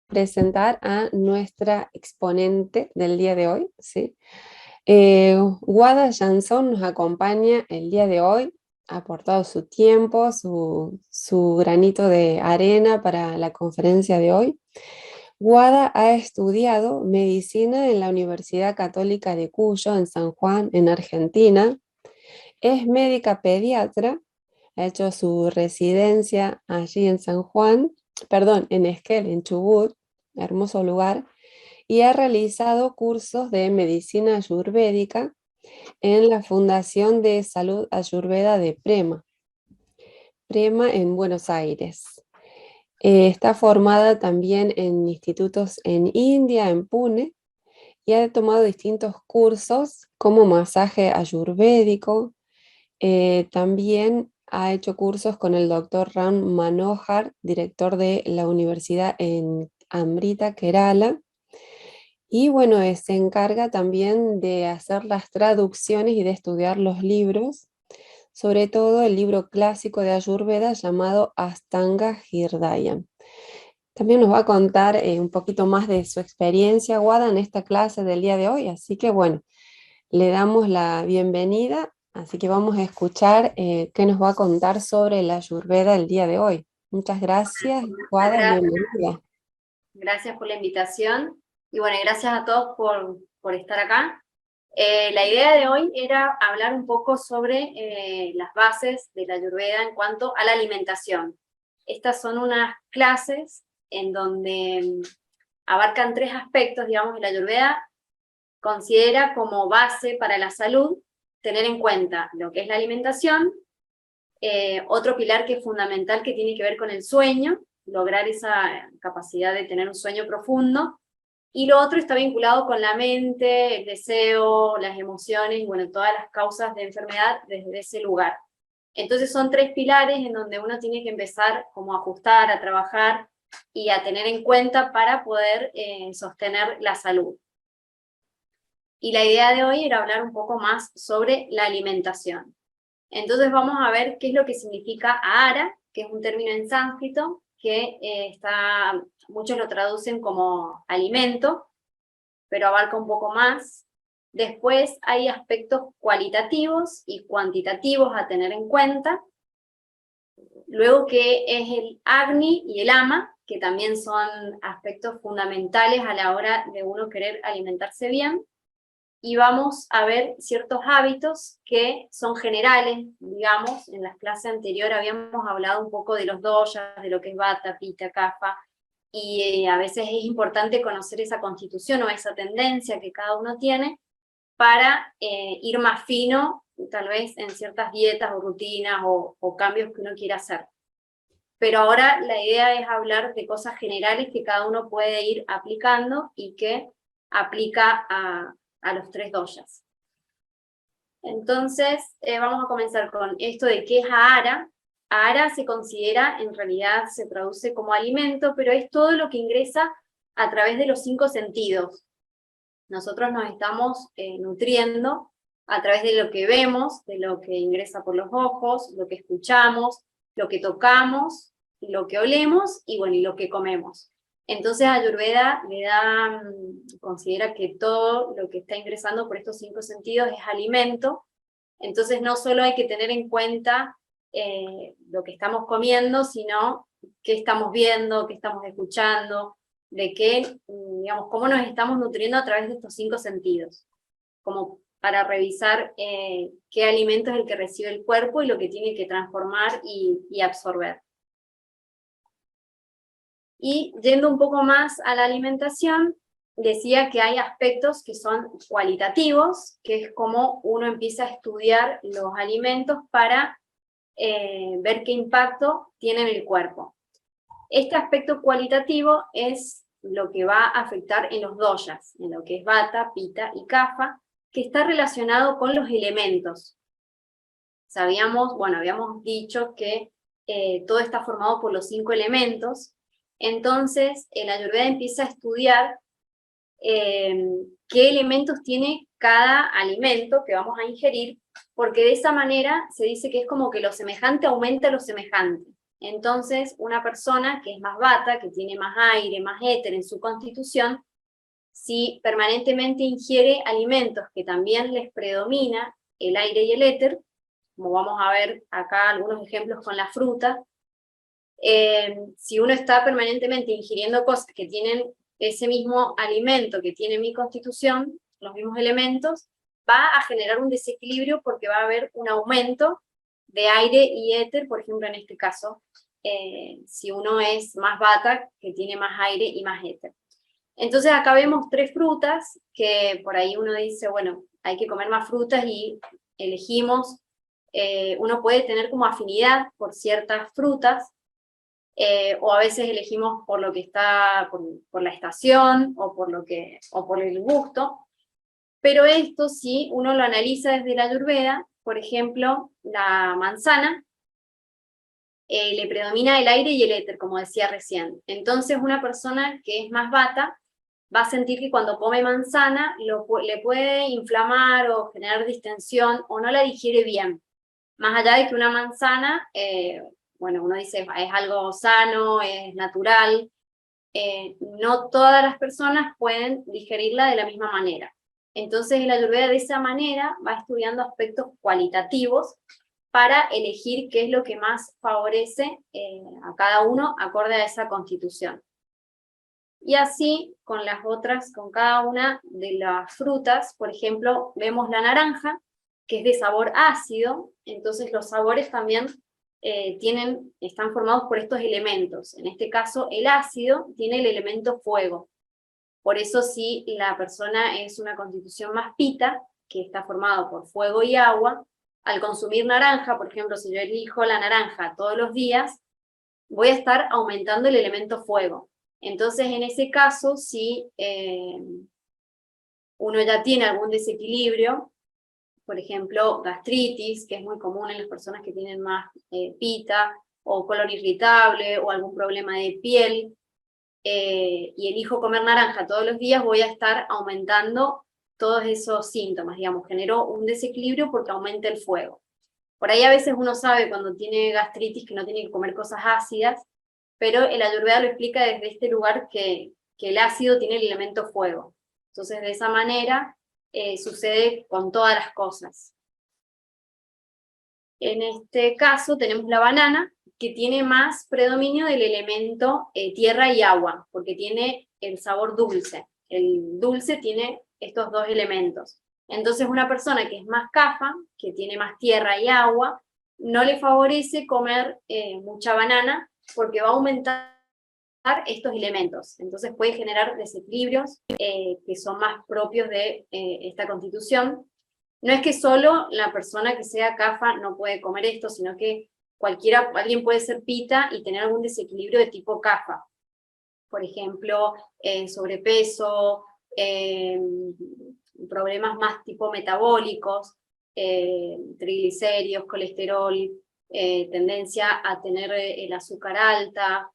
presentar a nuestra exponente del día de hoy, ¿sí? Wada Jansson nos acompaña el día de hoy, ha aportado su tiempo, su granito de arena para la conferencia de hoy. Wada ha estudiado medicina en la Universidad Católica de Cuyo, en San Juan, en Argentina. Es médica pediatra, ha hecho su residencia allí en San Juan, perdón, en Esquel, en Chubut, hermoso lugar, y ha realizado cursos de medicina ayurvédica en la Fundación de Salud Ayurveda de Prema en Buenos Aires. Está formada también en institutos en India, en Pune, y ha tomado distintos cursos como masaje ayurvédico. También ha hecho cursos con el doctor Ram Manohar, director de la Universidad en Amrita, Kerala. Y bueno, se encarga también de hacer las traducciones y de estudiar los libros, sobre todo el libro clásico de Ayurveda llamado Astanga Hridayam. También nos va a contar un poquito más de su experiencia, Wada, en esta clase del día de hoy. Así que bueno, le damos la bienvenida, así que vamos a escuchar qué nos va a contar sobre la Ayurveda el día de hoy. Muchas gracias, Muchas Wada, gracias. bienvenida. Gracias por la invitación. Y bueno, gracias a todos por estar acá. La idea de hoy era hablar un poco sobre las bases de la Ayurveda en cuanto a la alimentación. Estas son unas clases en donde abarcan tres aspectos, digamos, y la Ayurveda considera como base para la salud tener en cuenta lo que es la alimentación, otro pilar que es fundamental que tiene que ver con el sueño, lograr esa capacidad de tener un sueño profundo, y lo otro está vinculado con la mente, el deseo, las emociones, y bueno, todas las causas de enfermedad desde ese lugar. Entonces son tres pilares en donde uno tiene que empezar como a ajustar, a trabajar y a tener en cuenta para poder sostener la salud. Y la idea de hoy era hablar un poco más sobre la alimentación. Entonces vamos a ver qué es lo que significa ahara, que es un término en sánscrito que muchos lo traducen como alimento, pero abarca un poco más. Después hay aspectos cualitativos y cuantitativos a tener en cuenta. Luego que es el agni y el ama, que también son aspectos fundamentales a la hora de uno querer alimentarse bien. Y vamos a ver ciertos hábitos que son generales, digamos, en las clases anteriores habíamos hablado un poco de los doshas, de lo que es vata, pitta, kapha, y a veces es importante conocer esa constitución o esa tendencia que cada uno tiene para ir más fino, tal vez en ciertas dietas o rutinas o cambios que uno quiera hacer. Pero ahora la idea es hablar de cosas generales que cada uno puede ir aplicando y que aplica a los tres doshas. Entonces, vamos a comenzar con esto de qué es ahara. Ahara se considera, en realidad se traduce como alimento, pero es todo lo que ingresa a través de los 5 sentidos. Nosotros nos estamos nutriendo a través de lo que vemos, de lo que ingresa por los ojos, lo que escuchamos, lo que tocamos, lo que olemos y bueno, y lo que comemos. Entonces Ayurveda considera que todo lo que está ingresando por estos 5 sentidos es alimento. Entonces no solo hay que tener en cuenta lo que estamos comiendo, sino qué estamos viendo, qué estamos escuchando, de qué, digamos, cómo nos estamos nutriendo a través de estos 5 sentidos, como para revisar qué alimento es el que recibe el cuerpo y lo que tiene que transformar y absorber. Y yendo un poco más a la alimentación, decía que hay aspectos que son cualitativos, que es como uno empieza a estudiar los alimentos para ver qué impacto tiene en el cuerpo. Este aspecto cualitativo es lo que va a afectar en los doshas, en lo que es vata, pitta y kapha, que está relacionado con los elementos. Habíamos dicho que todo está formado por los 5 elementos. Entonces, el Ayurveda empieza a estudiar qué elementos tiene cada alimento que vamos a ingerir, porque de esa manera se dice que es como que lo semejante aumenta lo semejante. Entonces, una persona que es más vata, que tiene más aire, más éter en su constitución, si permanentemente ingiere alimentos que también les predomina el aire y el éter, como vamos a ver acá algunos ejemplos con la fruta, si uno está permanentemente ingiriendo cosas que tienen ese mismo alimento que tiene mi constitución, los mismos elementos, va a generar un desequilibrio porque va a haber un aumento de aire y éter, por ejemplo en este caso, si uno es más vata, que tiene más aire y más éter. Entonces acá vemos 3 frutas, que por ahí uno dice, bueno, hay que comer más frutas y elegimos, uno puede tener como afinidad por ciertas frutas, o a veces elegimos por lo que está, por la estación, o por el gusto, pero esto si uno lo analiza desde la Ayurveda, por ejemplo, la manzana, le predomina el aire y el éter, como decía recién. Entonces una persona que es más vata va a sentir que cuando come manzana le puede inflamar o generar distensión o no la digiere bien. Más allá de que una manzana, bueno, uno dice es algo sano, es natural, no todas las personas pueden digerirla de la misma manera. Entonces el Ayurveda de esa manera va estudiando aspectos cualitativos para elegir qué es lo que más favorece a cada uno acorde a esa constitución. Y así con las otras, con cada una de las frutas, por ejemplo, vemos la naranja, que es de sabor ácido, entonces los sabores también están formados por estos elementos. En este caso, el ácido tiene el elemento fuego. Por eso si la persona es una constitución más pita, que está formado por fuego y agua, al consumir naranja, por ejemplo, si yo elijo la naranja todos los días, voy a estar aumentando el elemento fuego. Entonces, en ese caso, si uno ya tiene algún desequilibrio, por ejemplo, gastritis, que es muy común en las personas que tienen más pita, o colon irritable, o algún problema de piel, y elijo comer naranja todos los días, voy a estar aumentando todos esos síntomas, digamos, generó un desequilibrio porque aumenta el fuego. Por ahí a veces uno sabe cuando tiene gastritis que no tiene que comer cosas ácidas, pero el Ayurveda lo explica desde este lugar que el ácido tiene el elemento fuego. Entonces de esa manera sucede con todas las cosas. En este caso tenemos la banana, que tiene más predominio del elemento tierra y agua, porque tiene el sabor dulce. El dulce tiene estos dos elementos. Entonces una persona que es más kapha, que tiene más tierra y agua, no le favorece comer mucha banana, porque va a aumentar estos elementos. Entonces puede generar desequilibrios que son más propios de esta constitución. No es que solo la persona que sea kapha no puede comer esto, sino que alguien puede ser pita y tener algún desequilibrio de tipo kapha. Por ejemplo, sobrepeso, problemas más tipo metabólicos, triglicéridos, colesterol, tendencia a tener el azúcar alta.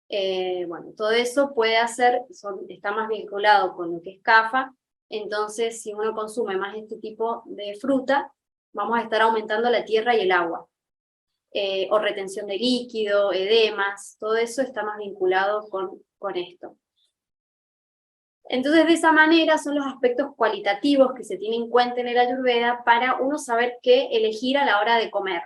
Bueno, todo eso puede está más vinculado con lo que es kapha. Entonces, si uno consume más este tipo de fruta, vamos a estar aumentando la tierra y el agua. O retención de líquido, edemas, todo eso está más vinculado con esto. Entonces, de esa manera son los aspectos cualitativos que se tienen en cuenta en el Ayurveda para uno saber qué elegir a la hora de comer.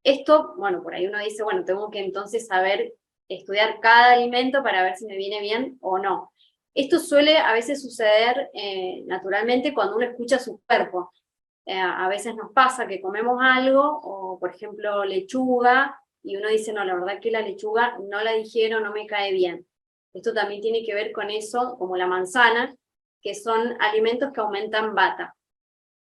Esto, bueno, por ahí uno dice, bueno, tengo que entonces saber estudiar cada alimento para ver si me viene bien o no. Esto suele a veces suceder naturalmente cuando uno escucha su cuerpo. A veces nos pasa que comemos algo, o por ejemplo lechuga, y uno dice, no, la verdad que la lechuga no la digiero, no me cae bien. Esto también tiene que ver con eso, como la manzana, que son alimentos que aumentan vata.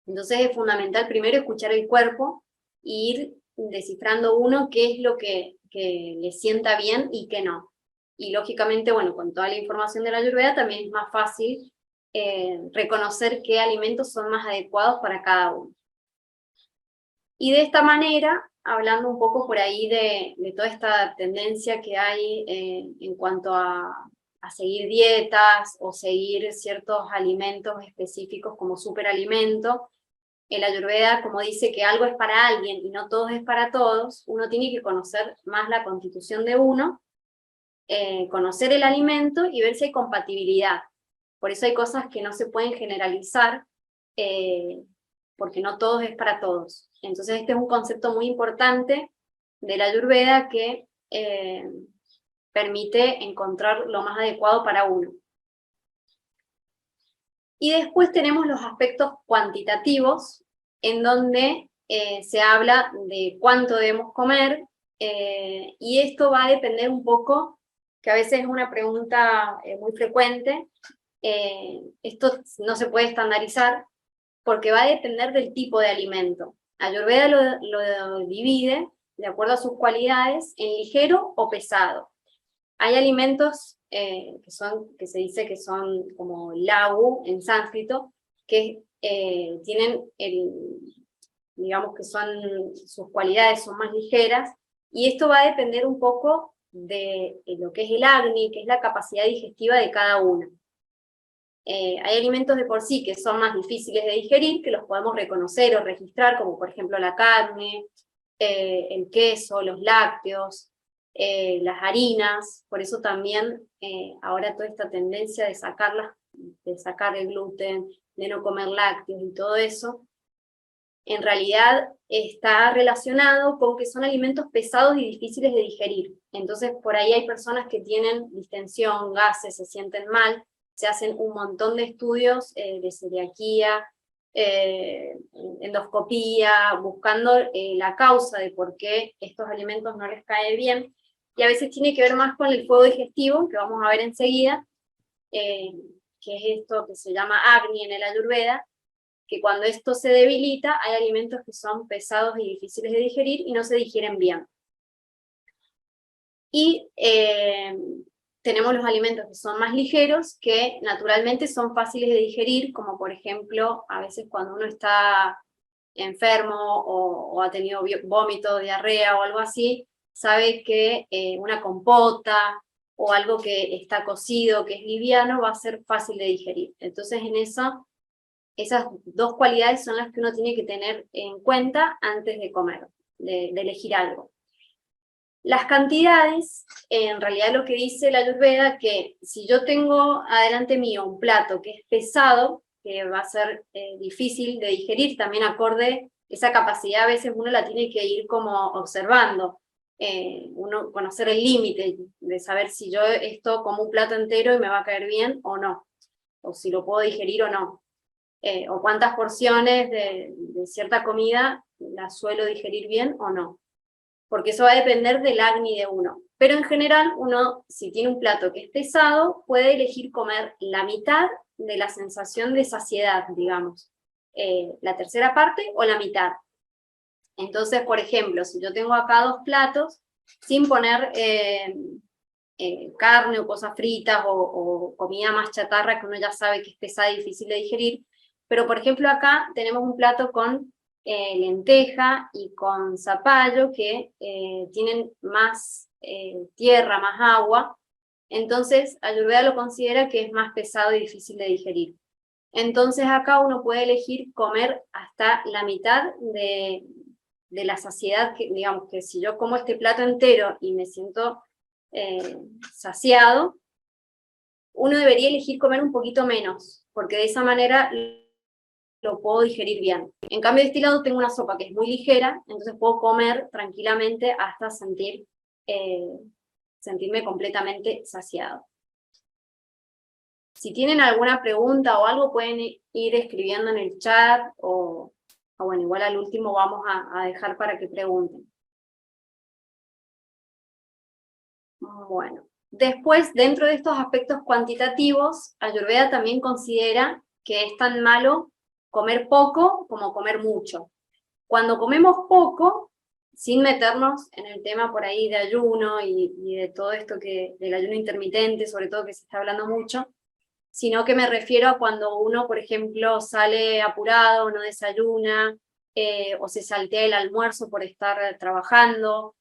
Entonces es fundamental primero escuchar el cuerpo e ir descifrando uno qué es lo que le sienta bien y qué no. Y lógicamente, bueno, con toda la información de la Ayurveda también es más fácil reconocer qué alimentos son más adecuados para cada uno. Y de esta manera, hablando un poco por ahí de toda esta tendencia que hay en cuanto a seguir dietas o seguir ciertos alimentos específicos como superalimento, el Ayurveda, como dice que algo es para alguien y no todo es para todos, uno tiene que conocer más la constitución de uno, conocer el alimento y ver si hay compatibilidad. Por eso hay cosas que no se pueden generalizar, porque no todo es para todos. Entonces este es un concepto muy importante de la Ayurveda que permite encontrar lo más adecuado para uno. Y después tenemos los aspectos cuantitativos, en donde se habla de cuánto debemos comer, y esto va a depender un poco, que a veces es una pregunta muy frecuente, esto no se puede estandarizar, porque va a depender del tipo de alimento. Ayurveda lo divide, de acuerdo a sus cualidades, en ligero o pesado. Hay alimentos que se dice que son como lagu en sánscrito, que tienen, digamos que sus cualidades son más ligeras, y esto va a depender un poco de lo que es el agni, que es la capacidad digestiva de cada uno. Hay alimentos de por sí que son más difíciles de digerir, que los podemos reconocer o registrar, como por ejemplo la carne, el queso, los lácteos, las harinas. Por eso también ahora toda esta tendencia de sacar el gluten, de no comer lácteos y todo eso, en realidad está relacionado con que son alimentos pesados y difíciles de digerir. Entonces por ahí hay personas que tienen distensión, gases, se sienten mal, se hacen un montón de estudios de celiaquía, endoscopía, buscando la causa de por qué estos alimentos no les cae bien, y a veces tiene que ver más con el fuego digestivo, que vamos a ver enseguida, que es esto que se llama Agni en el Ayurveda, que cuando esto se debilita, hay alimentos que son pesados y difíciles de digerir y no se digieren bien. Y tenemos los alimentos que son más ligeros, que naturalmente son fáciles de digerir, como por ejemplo, a veces cuando uno está enfermo o ha tenido vómito, diarrea o algo así, sabe que una compota o algo que está cocido, que es liviano, va a ser fácil de digerir. Entonces en eso, esas dos cualidades son las que uno tiene que tener en cuenta antes de comer, de elegir algo. Las cantidades, en realidad lo que dice la Ayurveda, que si yo tengo adelante mío un plato que es pesado, que va a ser difícil de digerir, también acorde, esa capacidad a veces uno la tiene que ir como observando, uno conocer el límite de saber si yo esto como un plato entero y me va a caer bien o no, o si lo puedo digerir o no, o cuántas porciones de cierta comida las suelo digerir bien o no, porque eso va a depender del agni de uno. Pero en general, uno, si tiene un plato que es pesado, puede elegir comer la mitad de la sensación de saciedad, digamos, la tercera parte o la mitad. Entonces, por ejemplo, si yo tengo acá dos platos, sin poner carne o cosas fritas o comida más chatarra que uno ya sabe que es pesada y difícil de digerir, pero por ejemplo acá tenemos un plato con lenteja y con zapallo que tienen más tierra, más agua, entonces Ayurveda lo considera que es más pesado y difícil de digerir. Entonces acá uno puede elegir comer hasta la mitad de la saciedad, que, digamos que si yo como este plato entero y me siento saciado, uno debería elegir comer un poquito menos, porque de esa manera lo puedo digerir bien. En cambio, de este lado tengo una sopa que es muy ligera, entonces puedo comer tranquilamente hasta sentirme completamente saciado. Si tienen alguna pregunta o algo, pueden ir escribiendo en el chat, o bueno, igual al último vamos a dejar para que pregunten. Bueno, después, dentro de estos aspectos cuantitativos, Ayurveda también considera que es tan malo comer poco como comer mucho. Cuando comemos poco, sin meternos en el tema por ahí de ayuno y de todo esto del ayuno intermitente, sobre todo que se está hablando mucho, sino que me refiero a cuando uno, por ejemplo, sale apurado, no desayuna, o se saltea el almuerzo por estar trabajando,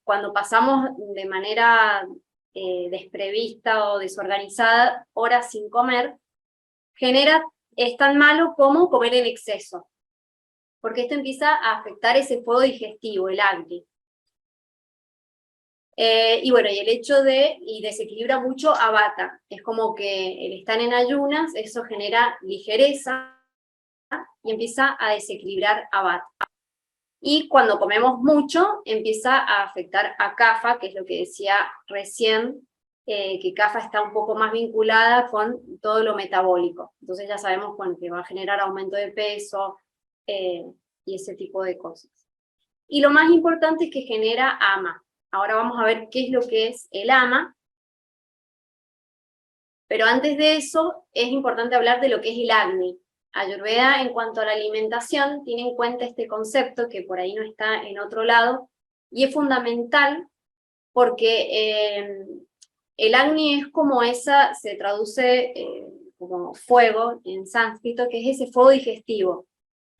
cuando pasamos de manera desprevista o desorganizada horas sin comer, genera es tan malo como comer en exceso, porque esto empieza a afectar ese fuego digestivo, el Agni. Y bueno, y el hecho y desequilibra mucho a Vata, es como que el estar en ayunas, eso genera ligereza y empieza a desequilibrar a Vata. Y cuando comemos mucho, empieza a afectar a Kapha, que es lo que decía recién, que Kapha está un poco más vinculada con todo lo metabólico. Entonces ya sabemos que va a generar aumento de peso y ese tipo de cosas. Y lo más importante es que genera ama. Ahora vamos a ver qué es lo que es el ama. Pero antes de eso, es importante hablar de lo que es el Agni. Ayurveda, en cuanto a la alimentación, tiene en cuenta este concepto que por ahí no está en otro lado, y es fundamental porque el Agni es como se traduce como fuego en sánscrito, que es ese fuego digestivo.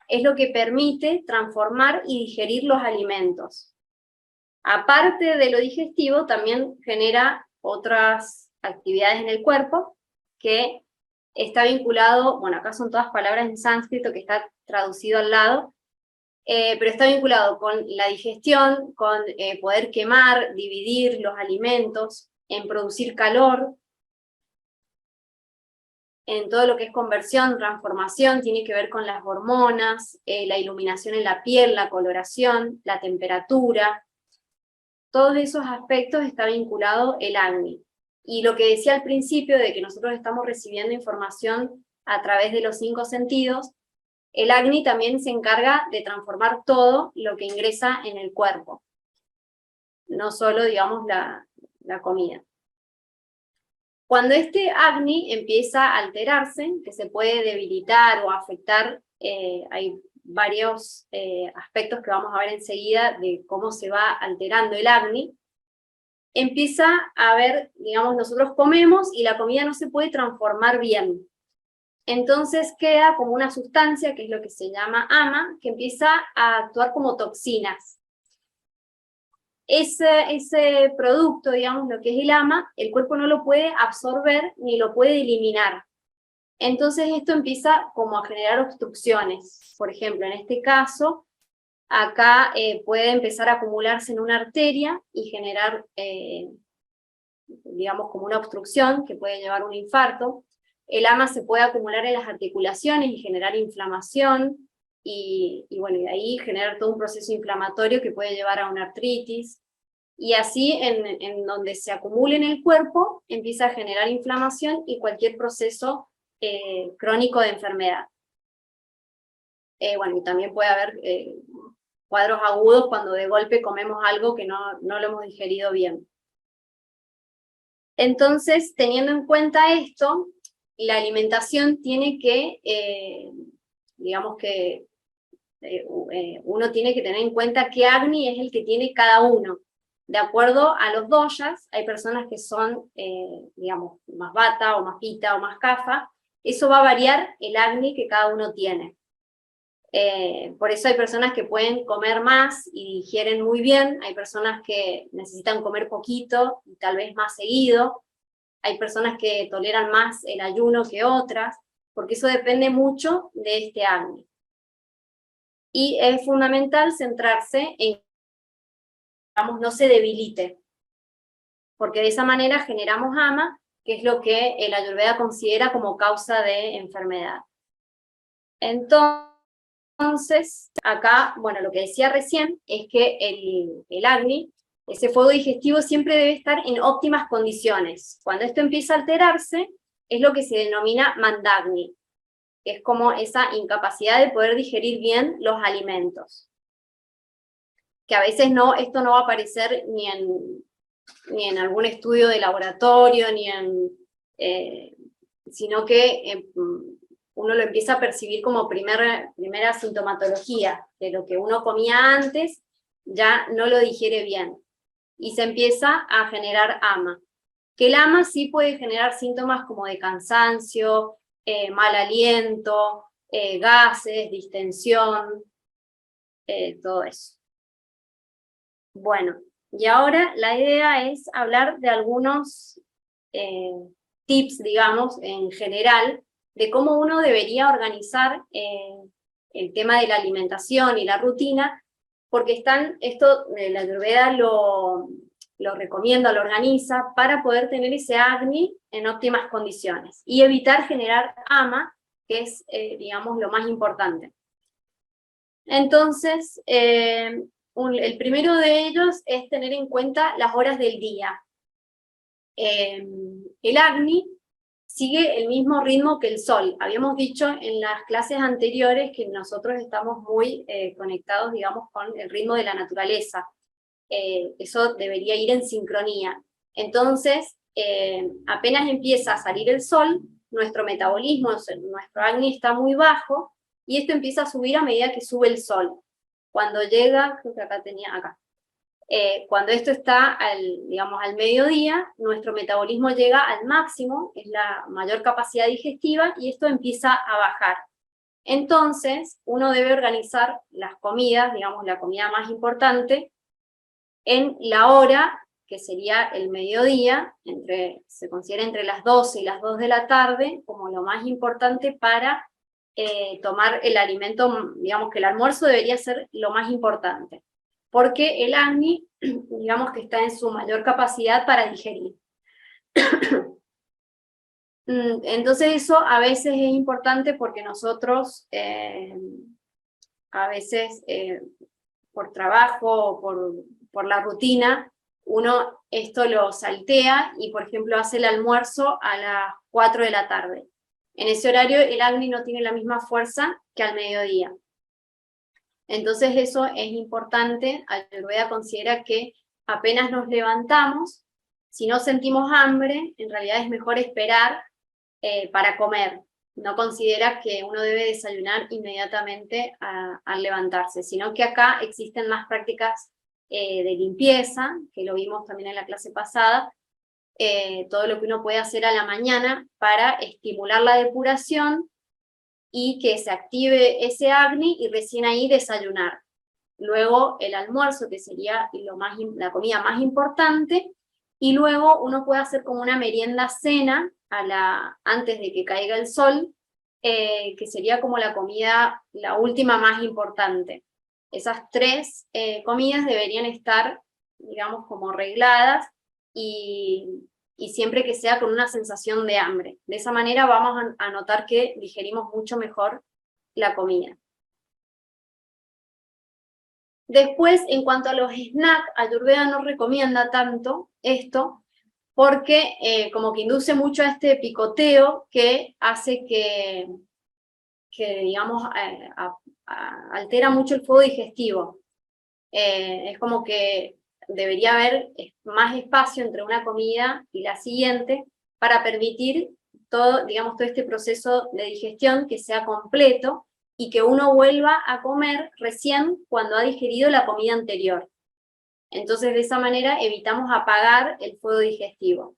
Es lo que permite transformar y digerir los alimentos. Aparte de lo digestivo, también genera otras actividades en el cuerpo que está vinculado, bueno, acá son todas palabras en sánscrito que está traducido al lado, pero está vinculado con la digestión, con poder quemar, dividir los alimentos, en producir calor, en todo lo que es conversión, transformación, tiene que ver con las hormonas, la iluminación en la piel, la coloración, la temperatura. Todos esos aspectos está vinculado el Agni. Y lo que decía al principio de que nosotros estamos recibiendo información a través de los 5 sentidos, el Agni también se encarga de transformar todo lo que ingresa en el cuerpo, no solo, digamos, la comida. Cuando este Agni empieza a alterarse, que se puede debilitar o afectar, hay varios aspectos que vamos a ver enseguida de cómo se va alterando el Agni, empieza a ver, digamos, nosotros comemos y la comida no se puede transformar bien. Entonces queda como una sustancia, que es lo que se llama ama, que empieza a actuar como toxinas. Ese producto, digamos, lo que es el ama, el cuerpo no lo puede absorber ni lo puede eliminar. Entonces esto empieza como a generar obstrucciones. Por ejemplo, en este caso, acá puede empezar a acumularse en una arteria y generar, digamos, como una obstrucción que puede llevar a un infarto. El ama se puede acumular en las articulaciones y generar inflamación, y bueno, y de ahí generar todo un proceso inflamatorio que puede llevar a una artritis. Y así, en donde se acumule en el cuerpo, empieza a generar inflamación y cualquier proceso crónico de enfermedad. Bueno, y también puede haber cuadros agudos cuando de golpe comemos algo que no lo hemos digerido bien. Entonces, teniendo en cuenta esto, la alimentación tiene que, digamos que uno tiene que tener en cuenta qué Agni es el que tiene cada uno. De acuerdo a los doshas, hay personas que son, digamos, más Vata o más Pitta o más Kapha. Eso va a variar el Agni que cada uno tiene. Por eso hay personas que pueden comer más y digieren muy bien, hay personas que necesitan comer poquito y tal vez más seguido, hay personas que toleran más el ayuno que otras, porque eso depende mucho de este Agni. Y es fundamental centrarse en que, digamos, no se debilite, porque de esa manera generamos ama, que es lo que el Ayurveda considera como causa de enfermedad. Entonces, acá, bueno, lo que decía recién es que el Agni, ese fuego digestivo, siempre debe estar en óptimas condiciones. Cuando esto empieza a alterarse, es lo que se denomina Mandagni, que es como esa incapacidad de poder digerir bien los alimentos. Que a veces esto no va a aparecer ni en algún estudio de laboratorio, sino que uno lo empieza a percibir como primera sintomatología, de lo que uno comía antes ya no lo digiere bien, y se empieza a generar ama. Que el ama sí puede generar síntomas como de cansancio, mal aliento, gases, distensión, todo eso. Bueno, y ahora la idea es hablar de algunos tips, digamos, en general, de cómo uno debería organizar el tema de la alimentación y la rutina, porque la Ayurveda lo recomienda, lo organiza para poder tener ese Agni en óptimas condiciones y evitar generar ama, que es, digamos, lo más importante. Entonces, el primero de ellos es tener en cuenta las horas del día. El Agni sigue el mismo ritmo que el Sol. Habíamos dicho en las clases anteriores que nosotros estamos muy conectados, digamos, con el ritmo de la naturaleza. Eso debería ir en sincronía. Entonces, apenas empieza a salir el Sol, nuestro metabolismo, nuestro Agni está muy bajo, y esto empieza a subir a medida que sube el Sol. Cuando llega, creo que acá. Cuando esto está digamos, al mediodía, nuestro metabolismo llega al máximo, es la mayor capacidad digestiva, y esto empieza a bajar. Entonces, uno debe organizar las comidas, digamos, la comida más importante, en la hora, que sería el mediodía, se considera entre las 12 y las 2 de la tarde, como lo más importante para tomar el alimento, digamos que el almuerzo debería ser lo más importante, porque el Agni, digamos que está en su mayor capacidad para digerir. Entonces eso a veces es importante porque nosotros, a veces, por trabajo o por la rutina, uno esto lo saltea y, por ejemplo, hace el almuerzo a las 4 de la tarde. En ese horario el Agni no tiene la misma fuerza que al mediodía. Entonces eso es importante. Ayurveda considera que apenas nos levantamos, si no sentimos hambre, en realidad es mejor esperar para comer. No considera que uno debe desayunar inmediatamente al levantarse, sino que acá existen más prácticas de limpieza, que lo vimos también en la clase pasada, todo lo que uno puede hacer a la mañana para estimular la depuración y que se active ese Agni y recién ahí desayunar. Luego el almuerzo, que sería la comida más importante, y luego uno puede hacer como una merienda cena antes de que caiga el sol, que sería como la comida, la última más importante. Esas tres comidas deberían estar, digamos, como regladas y siempre que sea con una sensación de hambre. De esa manera vamos a notar que digerimos mucho mejor la comida. Después, en cuanto a los snacks, Ayurveda no recomienda tanto esto, porque como que induce mucho a este picoteo que hace que digamos, altera mucho el fuego digestivo. Es como que debería haber más espacio entre una comida y la siguiente para permitir todo, digamos, todo este proceso de digestión que sea completo y que uno vuelva a comer recién cuando ha digerido la comida anterior. Entonces, de esa manera evitamos apagar el fuego digestivo.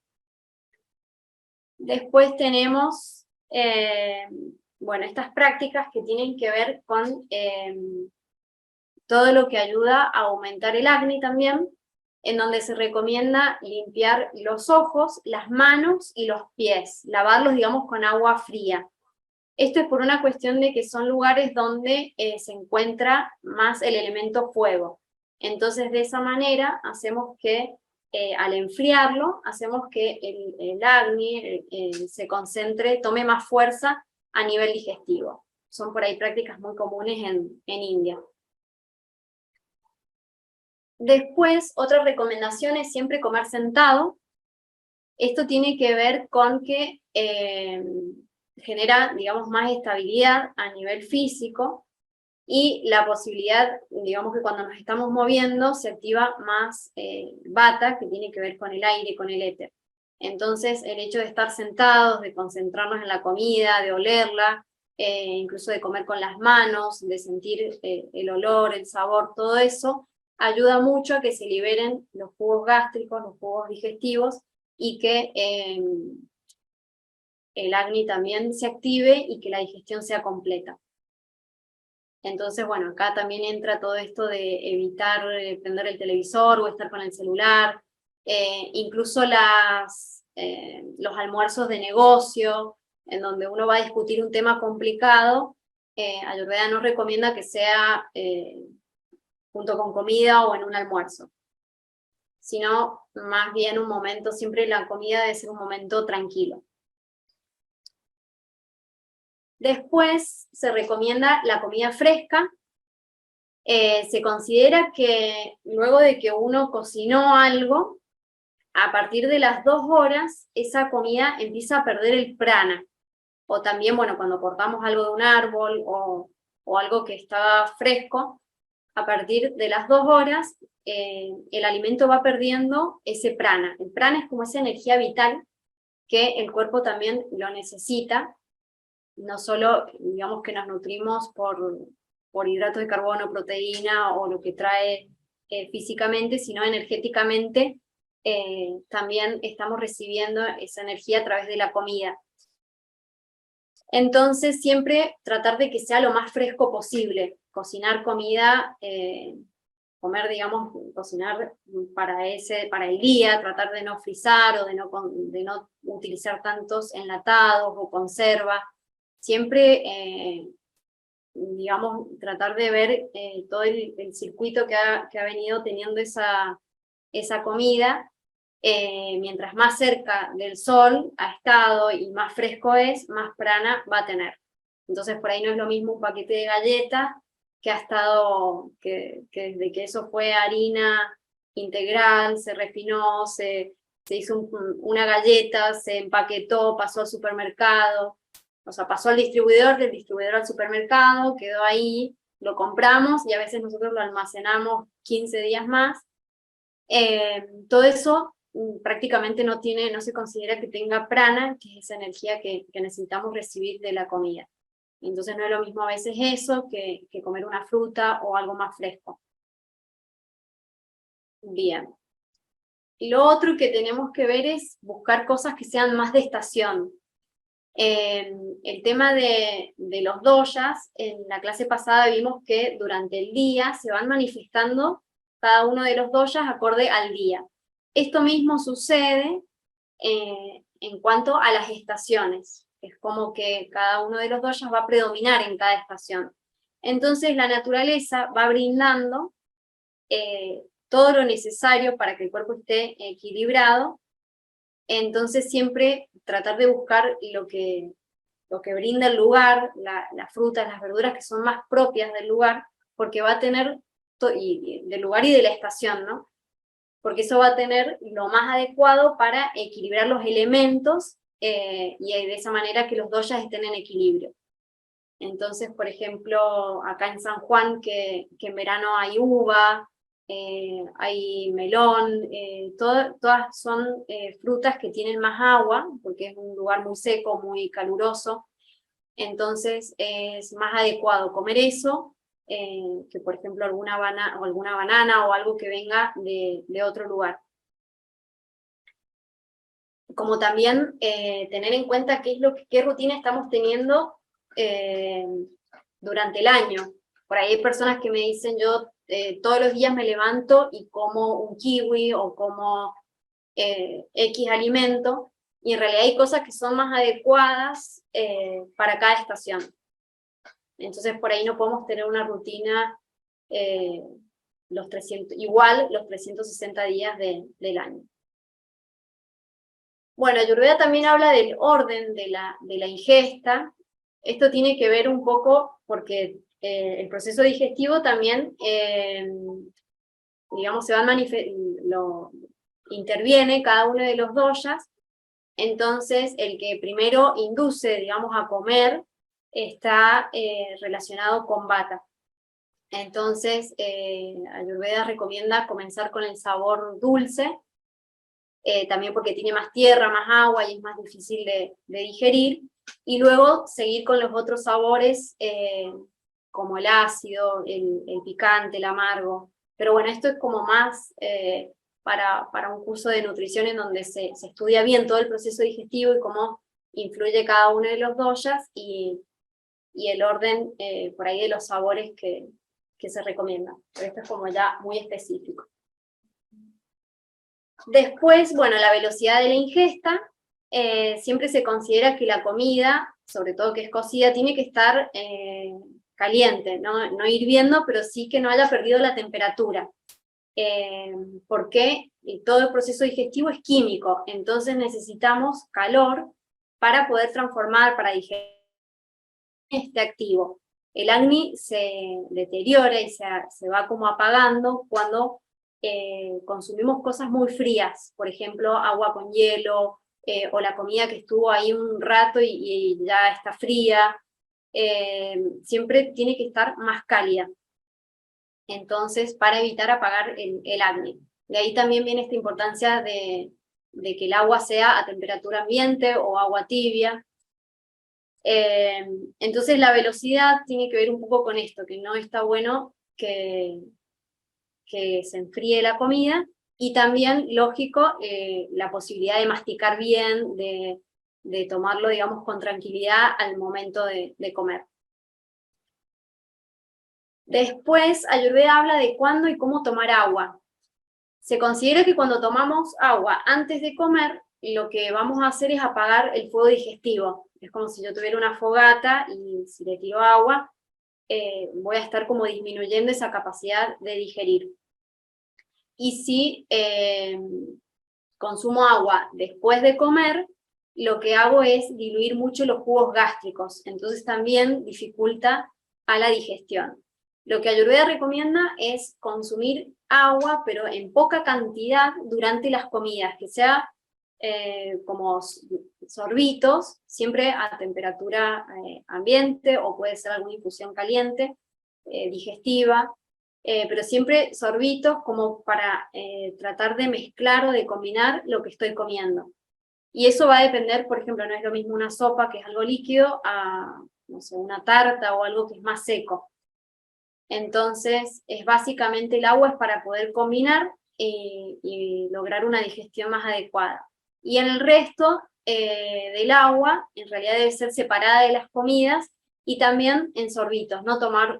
Después tenemos, bueno, estas prácticas que tienen que ver con todo lo que ayuda a aumentar el Agni también, en donde se recomienda limpiar los ojos, las manos y los pies, lavarlos, digamos, con agua fría. Esto es por una cuestión de que son lugares donde se encuentra más el elemento fuego. Entonces, de esa manera, hacemos que, al enfriarlo, hacemos que el Agni se concentre, tome más fuerza a nivel digestivo. Son por ahí prácticas muy comunes en India. Después, otra recomendación es siempre comer sentado. Esto tiene que ver con que genera, digamos, más estabilidad a nivel físico y la posibilidad, digamos que cuando nos estamos moviendo se activa más Vata, que tiene que ver con el aire, con el éter. Entonces, el hecho de estar sentados, de concentrarnos en la comida, de olerla, incluso de comer con las manos, de sentir el olor, el sabor, todo eso, ayuda mucho a que se liberen los jugos gástricos, los jugos digestivos, y que el Agni también se active y que la digestión sea completa. Entonces, bueno, acá también entra todo esto de evitar prender el televisor o estar con el celular, incluso los almuerzos de negocio, en donde uno va a discutir un tema complicado, Ayurveda no recomienda que sea junto con comida o en un almuerzo, sino más bien un momento, siempre la comida debe ser un momento tranquilo. Después se recomienda la comida fresca. Se considera que luego de que uno cocinó algo, a partir de las 2 horas, esa comida empieza a perder el prana. O también, bueno, cuando cortamos algo de un árbol o algo que estaba fresco, a partir de las 2 horas, el alimento va perdiendo ese prana. El prana es como esa energía vital que el cuerpo también lo necesita, no solo, digamos, que nos nutrimos por hidratos de carbono, proteína o lo que trae físicamente, sino energéticamente también estamos recibiendo esa energía a través de la comida. Entonces siempre tratar de que sea lo más fresco posible, cocinar comida, comer, digamos, cocinar para el día, tratar de no frizar o de no utilizar tantos enlatados o conserva, siempre digamos, tratar de ver todo el circuito que ha venido teniendo esa comida. Mientras más cerca del sol ha estado y más fresco es, más prana va a tener. Entonces por ahí no es lo mismo un paquete de galletas que ha estado, que desde que eso fue harina integral, se refinó, se hizo una galleta, se empaquetó, pasó al supermercado, o sea, pasó al distribuidor, del distribuidor al supermercado, quedó ahí, lo compramos y a veces nosotros lo almacenamos 15 días más. Todo eso prácticamente no se considera que tenga prana, que es esa energía que necesitamos recibir de la comida. Entonces no es lo mismo a veces eso que comer una fruta o algo más fresco. Bien. Y lo otro que tenemos que ver es buscar cosas que sean más de estación. El tema de los doyas, en la clase pasada vimos que durante el día se van manifestando cada uno de los doyas acorde al día. Esto mismo sucede en cuanto a las estaciones. Es como que cada uno de los doyas va a predominar en cada estación. Entonces la naturaleza va brindando todo lo necesario para que el cuerpo esté equilibrado. Entonces siempre tratar de buscar lo que brinda el lugar, las frutas, las verduras que son más propias del lugar, porque va a tener, del lugar y de la estación, ¿no? Porque eso va a tener lo más adecuado para equilibrar los elementos y de esa manera que los doyas estén en equilibrio. Entonces, por ejemplo, acá en San Juan, que en verano hay uva, hay melón, todas son frutas que tienen más agua, porque es un lugar muy seco, muy caluroso, entonces es más adecuado comer eso que por ejemplo alguna banana o algo que venga de otro lugar. Como también tener en cuenta qué rutina estamos teniendo durante el año. Por ahí hay personas que me dicen, yo todos los días me levanto y como un kiwi o como X alimento, y en realidad hay cosas que son más adecuadas para cada estación. Entonces por ahí no podemos tener una rutina igual los 360 días del año. Bueno, Ayurveda también habla del orden de la ingesta. Esto tiene que ver un poco porque el proceso digestivo también, digamos, interviene cada uno de los doyas. Entonces, el que primero induce, digamos, a comer está relacionado con Vata. Entonces, Ayurveda recomienda comenzar con el sabor dulce, también porque tiene más tierra, más agua y es más difícil de digerir, y luego seguir con los otros sabores como el ácido, el picante, el amargo. Pero bueno, esto es como más para un curso de nutrición en donde se estudia bien todo el proceso digestivo y cómo influye cada uno de los doyas y el orden por ahí de los sabores que se recomiendan. Pero esto es como ya muy específico. Después, bueno, la velocidad de la ingesta. siempre se considera que la comida, sobre todo que es cocida, tiene que estar caliente, no hirviendo, pero sí que no haya perdido la temperatura. Porque todo el proceso digestivo es químico, entonces necesitamos calor para poder transformar, para digerir este activo. El acné se deteriora y se va como apagando cuando consumimos cosas muy frías, por ejemplo, agua con hielo, o la comida que estuvo ahí un rato y ya está fría, siempre tiene que estar más cálida. Entonces, para evitar apagar el acné. De ahí también viene esta importancia de que el agua sea a temperatura ambiente o agua tibia. Entonces la velocidad tiene que ver un poco con esto, que no está bueno que se enfríe la comida, y también, lógico, la posibilidad de masticar bien, de tomarlo, digamos, con tranquilidad al momento de comer. Después, Ayurveda habla de cuándo y cómo tomar agua. Se considera que cuando tomamos agua antes de comer, lo que vamos a hacer es apagar el fuego digestivo. Es como si yo tuviera una fogata y si le tiro agua, voy a estar como disminuyendo esa capacidad de digerir. Y si consumo agua después de comer, lo que hago es diluir mucho los jugos gástricos, entonces también dificulta a la digestión. Lo que Ayurveda recomienda es consumir agua, pero en poca cantidad durante las comidas, que sea como sorbitos, siempre a temperatura ambiente, o puede ser alguna infusión caliente, digestiva, pero siempre sorbitos como para tratar de mezclar o de combinar lo que estoy comiendo. Y eso va a depender, por ejemplo, no es lo mismo una sopa, que es algo líquido, a, no sé, una tarta o algo que es más seco. Entonces, es básicamente el agua es para poder combinar y lograr una digestión más adecuada. Y en el resto del agua, en realidad debe ser separada de las comidas, y también en sorbitos, no tomar,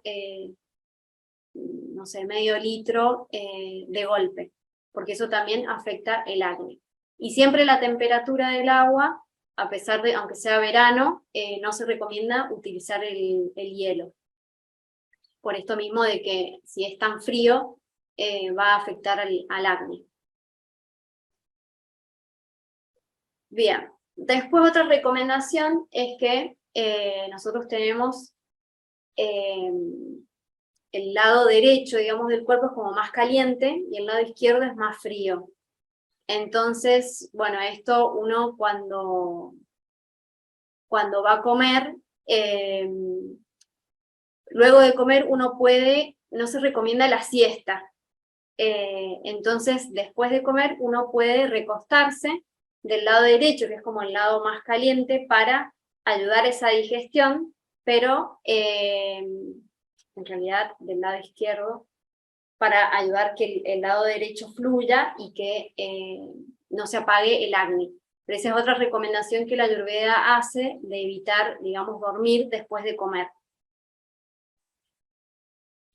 no sé, medio litro de golpe, porque eso también afecta el acné. Y siempre la temperatura del agua, a pesar de, aunque sea verano, no se recomienda utilizar el hielo. Por esto mismo de que si es tan frío, va a afectar al acné. Bien, después otra recomendación es que nosotros tenemos el lado derecho, digamos, del cuerpo es como más caliente y el lado izquierdo es más frío. Entonces, bueno, esto uno cuando va a comer, luego de comer uno puede, no se recomienda la siesta. Entonces, después de comer, uno puede recostarse del lado derecho, que es como el lado más caliente, para ayudar a esa digestión, pero en realidad del lado izquierdo, para ayudar que el lado derecho fluya y que no se apague el acné. Pero esa es otra recomendación que la Ayurveda hace, de evitar, digamos, dormir después de comer.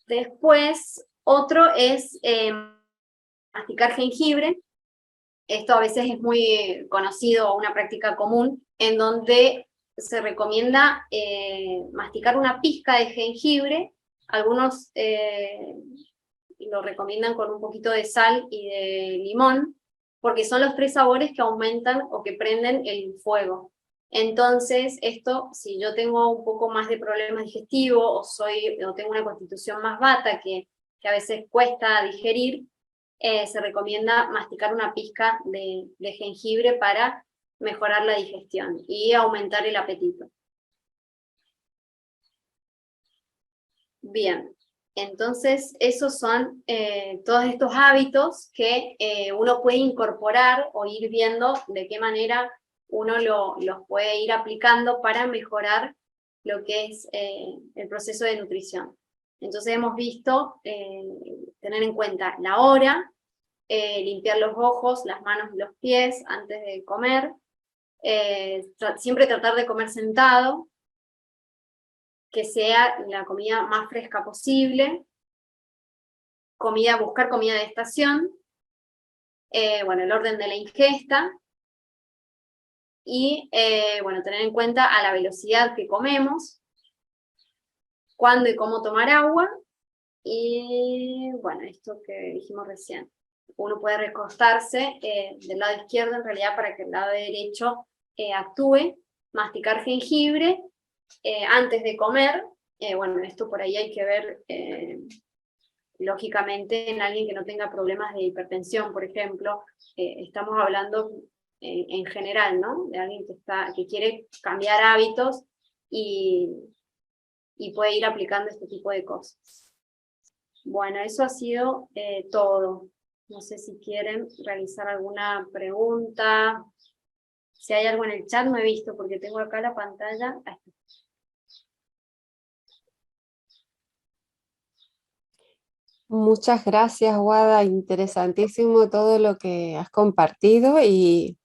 Después, otro es masticar jengibre. Esto a veces es muy conocido, una práctica común, en donde se recomienda masticar una pizca de jengibre. Algunos lo recomiendan con un poquito de sal y de limón, porque son los 3 sabores que aumentan o que prenden el fuego. Entonces, esto, si yo tengo un poco más de problemas digestivos, o tengo una constitución más vata que a veces cuesta digerir, se recomienda masticar una pizca de jengibre para mejorar la digestión y aumentar el apetito. Bien, entonces esos son todos estos hábitos que uno puede incorporar o ir viendo de qué manera uno los puede ir aplicando para mejorar lo que es el proceso de nutrición. Entonces hemos visto tener en cuenta la hora, limpiar los ojos, las manos y los pies antes de comer, siempre tratar de comer sentado, que sea la comida más fresca posible, buscar comida de estación, bueno, el orden de la ingesta, y bueno, tener en cuenta a la velocidad que comemos, cuándo y cómo tomar agua, y bueno, esto que dijimos recién. Uno puede recostarse del lado izquierdo en realidad para que el lado derecho actúe, masticar jengibre antes de comer. Bueno, esto por ahí hay que ver lógicamente en alguien que no tenga problemas de hipertensión, por ejemplo. Estamos hablando en general, ¿no? De alguien que quiere cambiar hábitos y puede ir aplicando este tipo de cosas. Bueno, eso ha sido todo. No sé si quieren realizar alguna pregunta. Si hay algo en el chat no he visto porque tengo acá la pantalla. Ahí está. Muchas gracias, Guada. Interesantísimo todo lo que has compartido y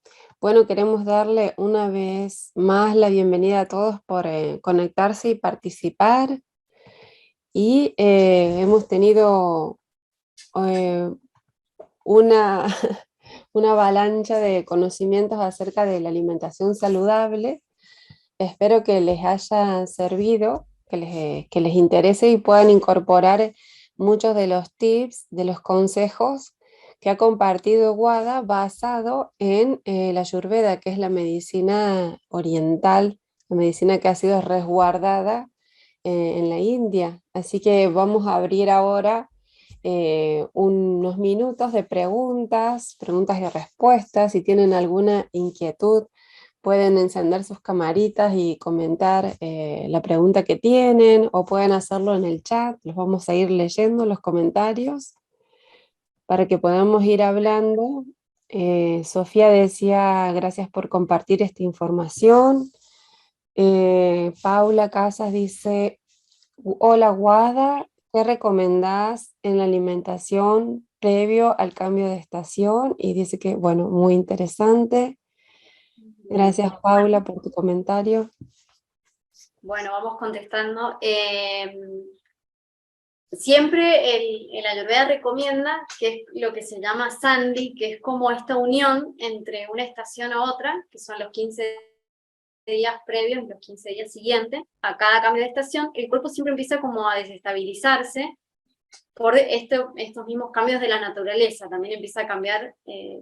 bueno, queremos darle una vez más la bienvenida a todos por conectarse y participar. Y hemos tenido eh, una, una avalancha de conocimientos acerca de la alimentación saludable. Espero que les haya servido, que les interese y puedan incorporar muchos de los tips, de los consejos que ha compartido Guada basado en la Ayurveda, que es la medicina oriental, la medicina que ha sido resguardada en la India. Así que vamos a abrir ahora unos minutos de preguntas, preguntas y respuestas. Si tienen alguna inquietud, pueden encender sus camaritas y comentar la pregunta que tienen o pueden hacerlo en el chat. Los vamos a ir leyendo los comentarios para que podamos ir hablando. Sofía decía, gracias por compartir esta información. Paula Casas dice, hola Guada, ¿qué recomendás en la alimentación previo al cambio de estación? Y dice que, bueno, muy interesante. Gracias Paula por tu comentario. Bueno, vamos contestando. Siempre el Ayurveda recomienda que es lo que se llama Sandhi, que es como esta unión entre una estación a otra, que son los 15 días previos, los 15 días siguientes, a cada cambio de estación. El cuerpo siempre empieza como a desestabilizarse por estos mismos cambios de la naturaleza. También empieza a cambiar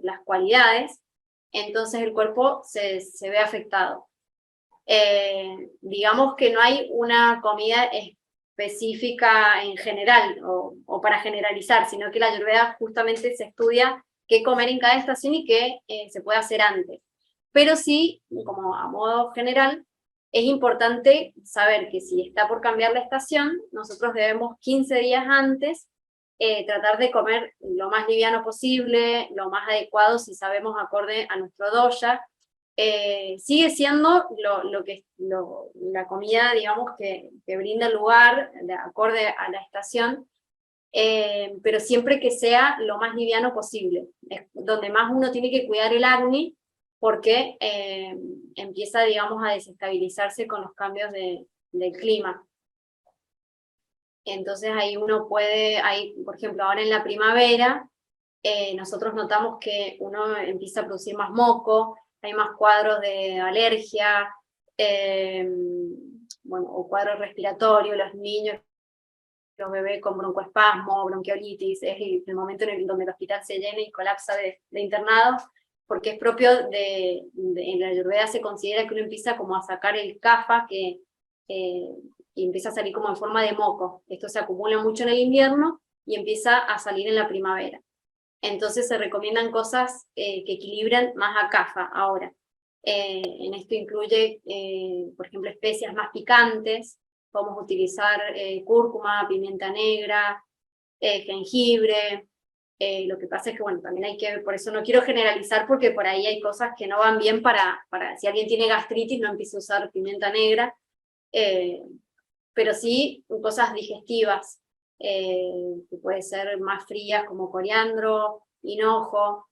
las cualidades, entonces el cuerpo se ve afectado. Digamos que no hay una comida específica en general o para generalizar, sino que la Ayurveda justamente se estudia qué comer en cada estación y qué se puede hacer antes. Pero sí, como a modo general, es importante saber que si está por cambiar la estación, nosotros debemos 15 días antes tratar de comer lo más liviano posible, lo más adecuado si sabemos acorde a nuestro dosha. Sigue siendo la comida, digamos, que brinda el lugar de acorde a la estación, pero siempre que sea lo más liviano posible. Es donde más uno tiene que cuidar el Agni, porque empieza, digamos, a desestabilizarse con los cambios del clima. Entonces ahí uno puede, por ejemplo, ahora en la primavera, nosotros notamos que uno empieza a producir más moco, hay más cuadros de alergia, bueno, o cuadros respiratorios, los niños, los bebés con broncoespasmo, bronquiolitis, es el momento donde el hospital se llena y colapsa de internados, porque es propio en la Ayurveda se considera que uno empieza como a sacar el kapha, y empieza a salir como en forma de moco. Esto se acumula mucho en el invierno y empieza a salir en la primavera. Entonces se recomiendan cosas que equilibran más a kapha ahora. En esto incluye, por ejemplo, especias más picantes. Podemos utilizar cúrcuma, pimienta negra, jengibre. Lo que pasa es que, bueno, también hay que ver, por eso no quiero generalizar, porque por ahí hay cosas que no van bien para si alguien tiene gastritis, no empiece a usar pimienta negra. Pero sí cosas digestivas, que pueden ser más frías como coriandro, hinojo,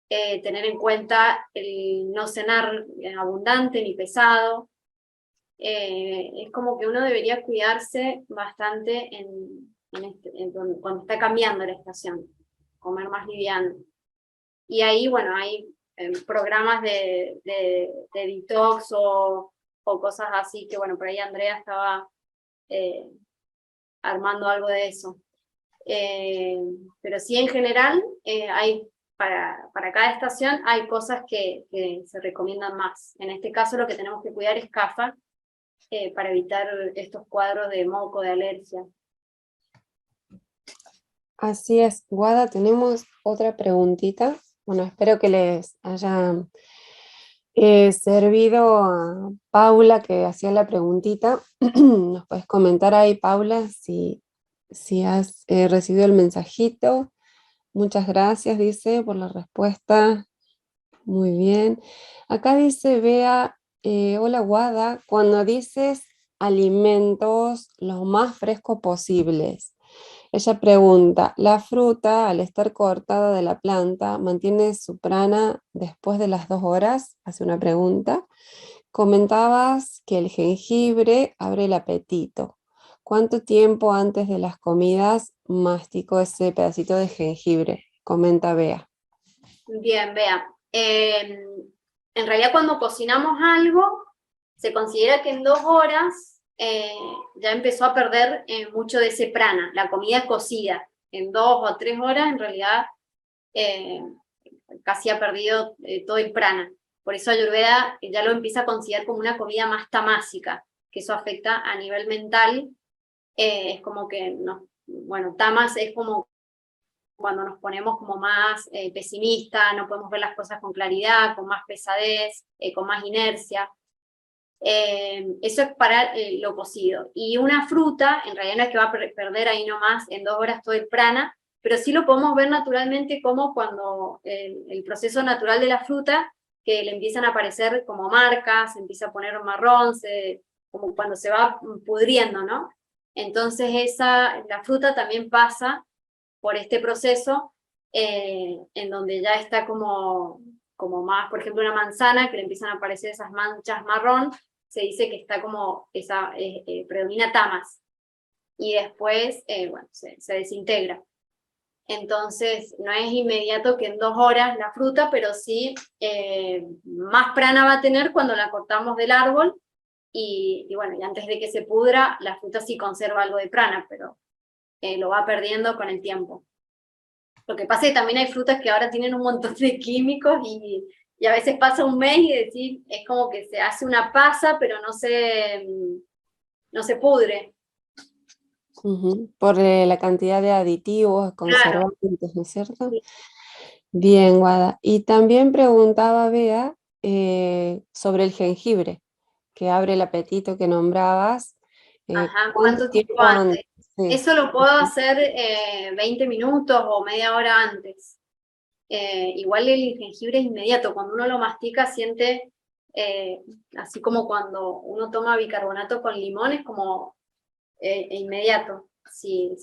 tener en cuenta el no cenar abundante ni pesado. Es como que uno debería cuidarse bastante cuando está cambiando la estación, comer más liviano. Y ahí, bueno, hay programas de detox o cosas así, que bueno, por ahí Andrea estaba armando algo de eso. Pero sí, en general, hay para cada estación hay cosas que se recomiendan más. En este caso lo que tenemos que cuidar es CAFA, para evitar estos cuadros de moco, de alergia. Así es, Guada, tenemos otra preguntita. Bueno, espero que les haya servido a Paula que hacía la preguntita. Nos puedes comentar ahí, Paula, si has recibido el mensajito. Muchas gracias, dice, por la respuesta. Muy bien. Acá dice, Bea, hola Guada, cuando dices alimentos lo más fresco posibles, ella pregunta, ¿la fruta al estar cortada de la planta mantiene su prana después de las 2 horas? Hace una pregunta. Comentabas que el jengibre abre el apetito. ¿Cuánto tiempo antes de las comidas mastico ese pedacito de jengibre? Comenta Bea. Bien, vea. En realidad cuando cocinamos algo, se considera que en 2 horas ya empezó a perder mucho de ese prana, la comida cocida. En 2 o 3 horas, en realidad, casi ha perdido todo el prana. Por eso Ayurveda ya lo empieza a considerar como una comida más tamásica, que eso afecta a nivel mental. Es como que, no, bueno, tamas es como cuando nos ponemos como más pesimistas, no podemos ver las cosas con claridad, con más pesadez, con más inercia. Eso es para lo cocido. Y una fruta, en realidad no es que va a perder ahí nomás en 2 horas todo el prana, pero sí lo podemos ver naturalmente como cuando el proceso natural de la fruta, que le empiezan a aparecer como marcas, se empieza a poner marrón, como cuando se va pudriendo, ¿no? Entonces la fruta también pasa por este proceso en donde ya está como más, por ejemplo, una manzana, que le empiezan a aparecer esas manchas marrón, se dice que está como, predomina tamas, y después, bueno, se desintegra. Entonces, no es inmediato que en 2 horas la fruta, pero sí más prana va a tener cuando la cortamos del árbol, y bueno, y antes de que se pudra, la fruta sí conserva algo de prana, pero lo va perdiendo con el tiempo. Lo que pasa es que también hay frutas que ahora tienen un montón de químicos y a veces pasa un mes y decir, es como que se hace una pasa, pero no se pudre. Por la cantidad de aditivos, Claro. conservantes, ¿no es cierto? Sí. Bien, Guada. Y también preguntaba Bea sobre el jengibre, que abre el apetito que nombrabas. Ajá, ¿Cuánto ¿cuánto tiempo tiempo antes? antes? Sí. Eso lo puedo hacer 20 minutos o media hora antes. Igual el jengibre es inmediato, cuando uno lo mastica siente, así como cuando uno toma bicarbonato con limón, es como inmediato.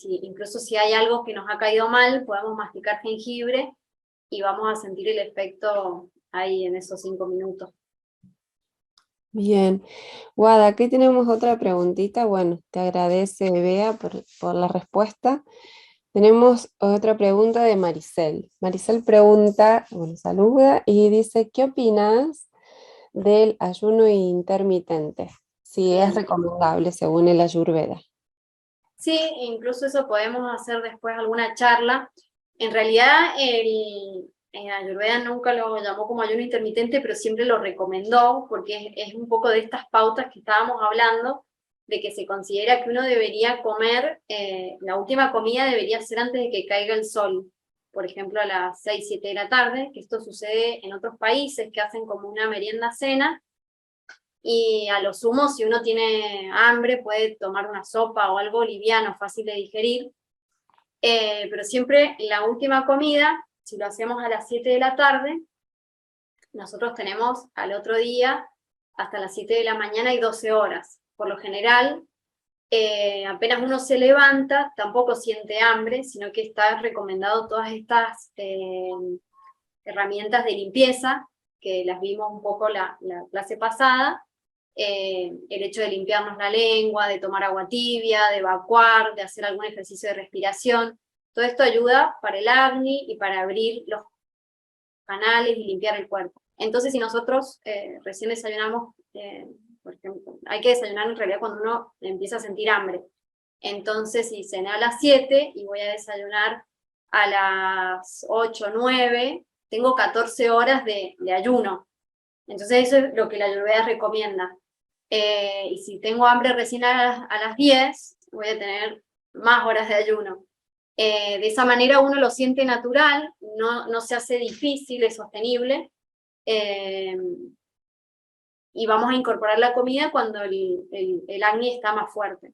Incluso si hay algo que nos ha caído mal, podemos masticar jengibre y vamos a sentir el efecto ahí en esos 5 minutos. Bien. Guada, aquí tenemos otra preguntita. Bueno, te agradece Bea por la respuesta. Tenemos otra pregunta de Maricel. Maricel pregunta, bueno, saluda y dice, ¿qué opinas del ayuno intermitente? Si es Bien. recomendable según el Ayurveda. Sí, incluso eso podemos hacer después alguna charla. En realidad, Ayurveda nunca lo llamó como ayuno intermitente, pero siempre lo recomendó, porque es un poco de estas pautas que estábamos hablando, de que se considera que uno debería comer, la última comida debería ser antes de que caiga el sol, por ejemplo a las 6, 7 de la tarde, que esto sucede en otros países que hacen como una merienda cena, y a lo sumo, si uno tiene hambre, puede tomar una sopa o algo liviano, fácil de digerir, pero siempre la última comida, si lo hacemos a las 7 de la tarde, nosotros tenemos al otro día hasta las 7 de la mañana y 12 horas. Por lo general, apenas uno se levanta, tampoco siente hambre, sino que está recomendado todas estas herramientas de limpieza, que las vimos un poco la clase pasada, el hecho de limpiarnos la lengua, de tomar agua tibia, de evacuar, de hacer algún ejercicio de respiración. Todo esto ayuda para el acné y para abrir los canales y limpiar el cuerpo. Entonces, si nosotros recién desayunamos, por ejemplo, hay que desayunar en realidad cuando uno empieza a sentir hambre. Entonces, si cené a las 7 y voy a desayunar a las 8 o 9, tengo 14 horas de ayuno. Entonces eso es lo que la Ayurveda recomienda. Y si tengo hambre recién a las 10, voy a tener más horas de ayuno. De esa manera uno lo siente natural, no se hace difícil, es sostenible. Y vamos a incorporar la comida cuando el Agni está más fuerte.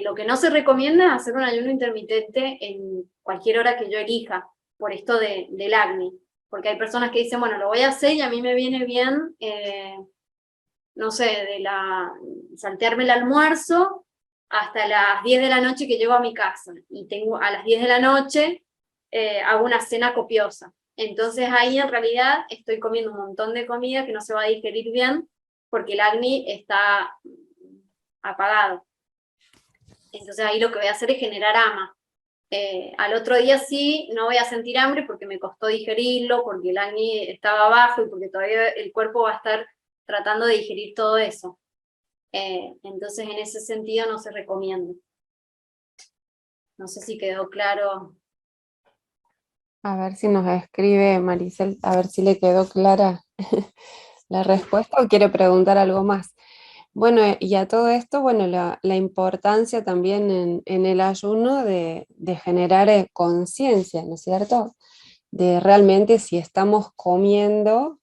Lo que no se recomienda es hacer un ayuno intermitente en cualquier hora que yo elija, por esto del Agni. Porque hay personas que dicen, bueno, lo voy a hacer y a mí me viene bien, no sé, saltearme el almuerzo hasta las 10 de la noche que llego a mi casa. Y tengo a las 10 de la noche hago una cena copiosa. Entonces ahí en realidad estoy comiendo un montón de comida que no se va a digerir bien porque el Agni está apagado. Entonces ahí lo que voy a hacer es generar ama. Al otro día sí, no voy a sentir hambre porque me costó digerirlo, porque el Agni estaba bajo y porque todavía el cuerpo va a estar tratando de digerir todo eso. Entonces en ese sentido no se recomienda. No sé si quedó claro. A ver si nos escribe Maricel, a ver si le quedó clara la respuesta o quiere preguntar algo más. Bueno, y a todo esto, bueno, la importancia también en el ayuno de generar conciencia, ¿no es cierto? De realmente si estamos comiendo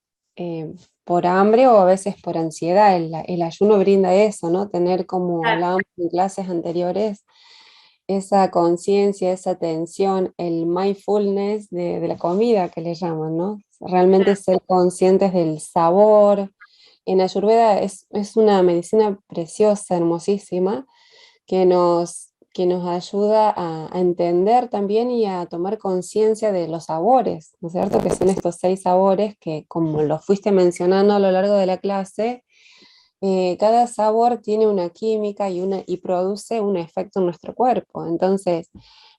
por hambre o a veces por ansiedad. El ayuno brinda eso, ¿no? Tener, como Claro, hablábamos en clases anteriores, esa conciencia, esa atención, el mindfulness de la comida que le llaman, ¿no? Realmente claro, ser conscientes del sabor. En Ayurveda es una medicina preciosa, hermosísima, que nos ayuda a entender también y a tomar conciencia de los sabores, ¿no es cierto? Que son estos 6 sabores que, como lo fuiste mencionando a lo largo de la clase, cada sabor tiene una química y produce un efecto en nuestro cuerpo. Entonces,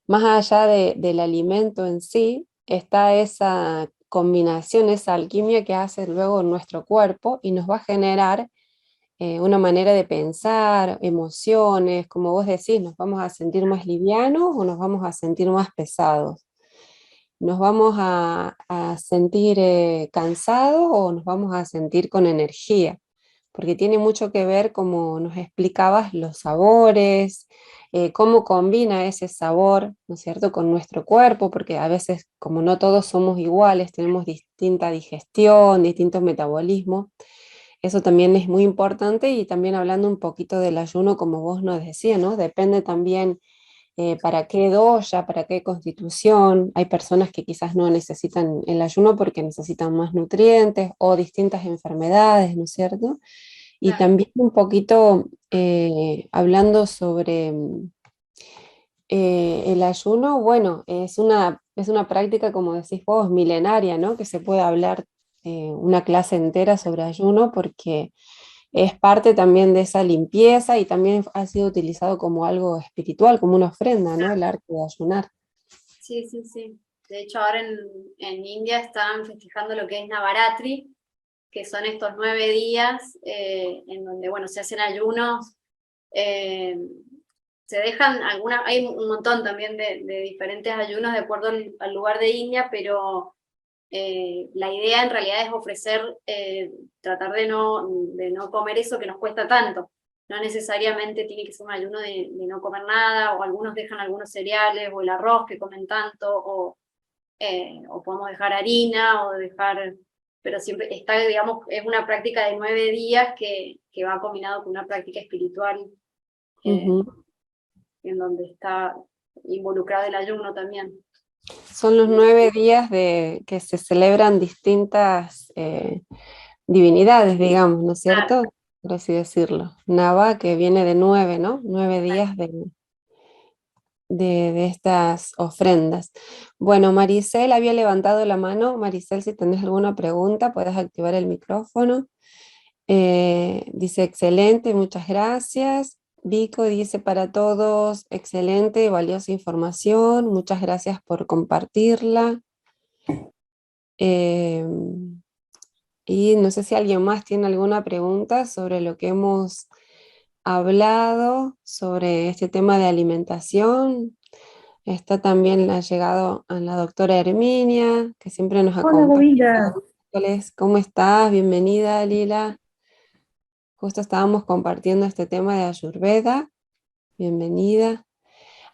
más allá del alimento en sí, está esa combinación, esa alquimia que hace luego en nuestro cuerpo y nos va a generar una manera de pensar, emociones, como vos decís, nos vamos a sentir más livianos o nos vamos a sentir más pesados. ¿Nos vamos a sentir cansados o nos vamos a sentir con energía? Porque tiene mucho que ver, como nos explicabas, los sabores, cómo combina ese sabor, ¿no es cierto?, con nuestro cuerpo, porque a veces, como no todos somos iguales, tenemos distinta digestión, distintos metabolismos. Eso también es muy importante, y también hablando un poquito del ayuno, como vos nos decías, ¿no? Depende también para qué doya, para qué constitución. Hay personas que quizás no necesitan el ayuno porque necesitan más nutrientes o distintas enfermedades, ¿no es cierto? Y claro. también un poquito hablando sobre el ayuno, bueno, es una práctica, como decís vos, milenaria, ¿no? Que se puede hablar una clase entera sobre ayuno porque es parte también de esa limpieza y también ha sido utilizado como algo espiritual, como una ofrenda, ¿no? El arte de ayunar. Sí, sí, sí. De hecho, ahora en India están festejando lo que es Navaratri, que son estos 9 días en donde, bueno, se hacen ayunos, eh, se dejan algunas, hay un montón también de diferentes ayunos de acuerdo al lugar de India, pero la idea en realidad es ofrecer, tratar de no comer eso que nos cuesta tanto. No necesariamente tiene que ser un ayuno de no comer nada, o algunos dejan algunos cereales, o el arroz que comen tanto, o podemos dejar harina, o dejar, pero siempre está, digamos, es una práctica de 9 días que va combinado con una práctica espiritual, eh, Ujú. en donde está involucrado el ayuno también. Son los 9 días que se celebran distintas divinidades, digamos, ¿no es Claro, cierto? Por así decirlo. Nava, que viene de 9, ¿no? 9 días de estas ofrendas. Bueno, Maricel había levantado la mano. Maricel, si tenés alguna pregunta, puedes activar el micrófono. Dice, excelente, muchas gracias. Vico dice, para todos, excelente y valiosa información. Muchas gracias por compartirla. Y no sé si alguien más tiene alguna pregunta sobre lo que hemos hablado, sobre este tema de alimentación. Está también ha llegado a la doctora Herminia, que siempre nos Hola, acompaña. Govinda. ¿Cómo estás? Bienvenida, Lila. Justo estábamos compartiendo este tema de Ayurveda. Bienvenida.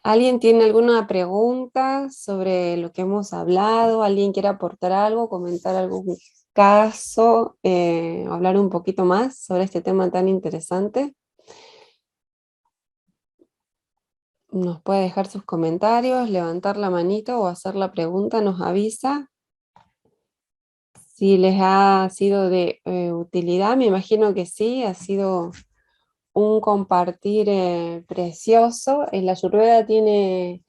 ¿Alguien tiene alguna pregunta sobre lo que hemos hablado? ¿Alguien quiere aportar algo, comentar algún caso, hablar un poquito más sobre este tema tan interesante? Nos puede dejar sus comentarios, levantar la manito o hacer la pregunta, nos avisa. Si les ha sido de utilidad, me imagino que sí, ha sido un compartir precioso. La Ayurveda tiene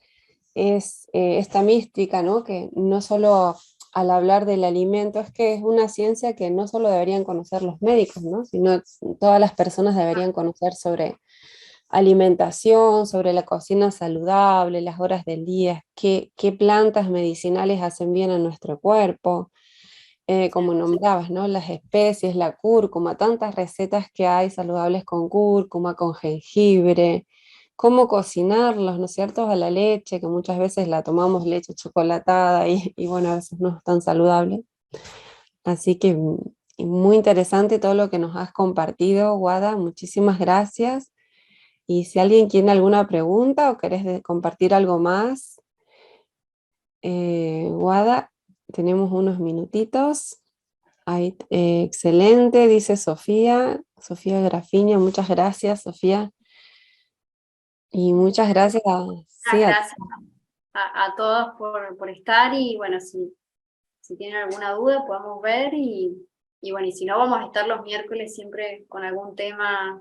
esta mística, ¿no? Que no solo al hablar del alimento, es que es una ciencia que no solo deberían conocer los médicos, ¿no? Sino todas las personas deberían conocer sobre alimentación, sobre la cocina saludable, las horas del día, qué plantas medicinales hacen bien a nuestro cuerpo, como nombrabas, ¿no? Las especies, la cúrcuma, tantas recetas que hay saludables con cúrcuma, con jengibre, cómo cocinarlos, ¿no es cierto? A la leche, que muchas veces la tomamos leche chocolatada y bueno, a veces no es tan saludable. Así que muy interesante todo lo que nos has compartido, Guada, muchísimas gracias. Y si alguien tiene alguna pregunta o querés compartir algo más, Guada, tenemos unos minutitos. Ahí, excelente, dice Sofía, Sofía Grafiña, muchas gracias, Sofía. Y muchas gracias sí, Muchas gracias a todos por estar y bueno, si tienen alguna duda podemos ver y bueno, y si no vamos a estar los miércoles siempre con algún tema